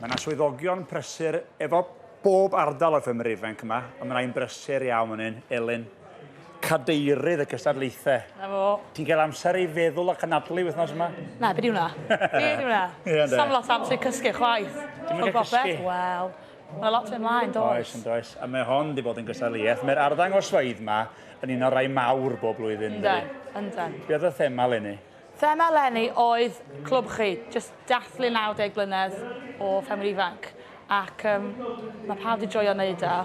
Mae yna swyddogion prysur efo bob ardal o ffymr ifanc yma, a mae yna un brysur iawn yn un, Elin. Cadeirydd y cystadlaethau. Na fo. Ti'n cael amser i feddwl ac anadlu wythnos yma? Na, be di hwnna? Be di hwnna? Sam lot amser cysgu chwaith. Dim yn cael cysgu? Wel, mae'n lot yn ymlaen, does? Oes, yn does. A mae hon wedi bod yn gystadleuaeth. Mae'r arddangos swydd yma yn un o'r rai mawr bob blwyddyn. Yndyn. Be oedd y thema lenni? Thema lenni oedd clwb chi, jyst dathlu 90 blynedd o ffemr ifanc. Ac mae pawb wedi joio wneud o,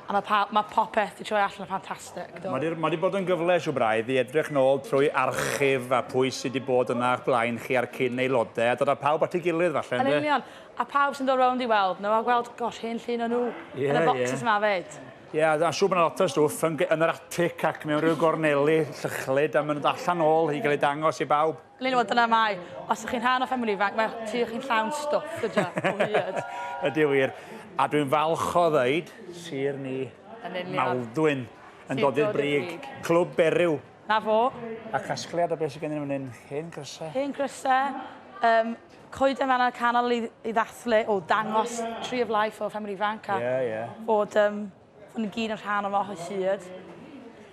a mae popeth wedi joio allan yn ffantastig. Mae wedi bod yn gyfle siw braidd i edrych nôl trwy archif a pwy sydd wedi bod yna o'ch blaen chi ar cyn aelodau, a dod â pawb at ei gilydd falle, ynddi? Yn union. A pawb sy'n dod rownd i weld nhw, a gweld, gosh, hen llun o nhw yn y boxes yma fyd. Ie, a siw bod yna lot o stwff yn yr atic ac mewn rhyw gorneli llychlyd a maen nhw'n allan ôl i gael ei dangos i bawb. Lyn o dyna mai, os ydych chi'n rhan o ffemr ifanc, mae tu chi'n llawn stwff, ydw, o hyd. Ydy wir. A dwi'n falch o ddeud, sir ni Maldwyn yn dod i'r brig. Clwb Beryw. Na fo. A casgliad o beth sydd gen i fan hyn, hen grysau. Hen grysau. Coed yma yn canol i ddathlu o dangos Tree of Life o ffemr ifanc. Ie. Bod yn gyd yn rhan o fo hyd.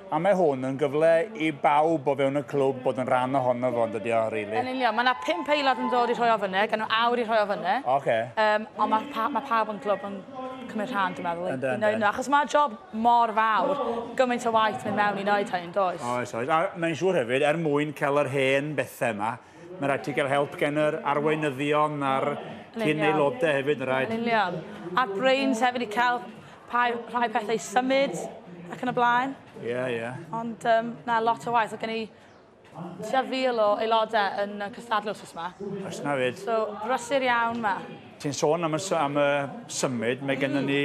A mae hwn yn gyfle i bawb o fewn y clwb bod yn rhan ohono fo, dydy o, rili. Yn union, mae yna 5 aelod yn dod i rhoi o fyny, gan nhw awr i rhoi o fyny. Ond mae pawb yn clwb yn cymryd rhan, dwi'n meddwl, i wneud nhw. Achos mae'r job mor fawr, gymaint o waith mynd mewn i wneud hyn, does? Oes. A mae'n siŵr hefyd, mwyn cael yr hen bethau yma, mae rhaid ti gael help gen yr arweinyddion a'r cyn aelodau hefyd, rhaid. Yn union. A'r brains hefyd i cael rhai pethau i symud ac yn y blaen. Ie. Ond na lot o waith, o gen i tua 1,000 o aelodau yn cystadlaethau wrth yma. Oes na fyd. So, brysur iawn ma. Ti'n sôn am y symud, mae gennym ni...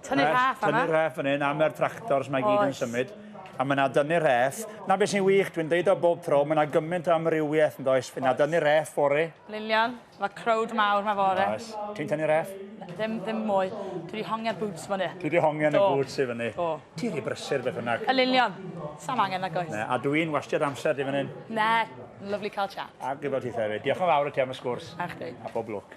Tynnu'r rhaff yma. Tynnu'r rhaff yn un, am yr tractors mae gyd yn symud. A mae yna dynnu'r rhaff. Na beth sy'n wych, dwi'n deud o bob tro, mae yna gymaint o amrywiaeth yn does. Mae yna dynnu'r rhaff fori. Lilian, mae crowd mawr ma fori. Oes. Ti'n tynnu'r rhaff? Ddim mwy. Dwi wedi hongia'r boots fyny. Dwi wedi hongia'r boots i fyny. Ti'n rhi brysur beth yna. Y Lilian, sam angen na goes. A dwi'n wastiad amser di fan hyn. Ne, lyflu cael chat. A gyfod ti hefyd. Diolch yn fawr i ti am y sgwrs. A chdi. A bob lwc.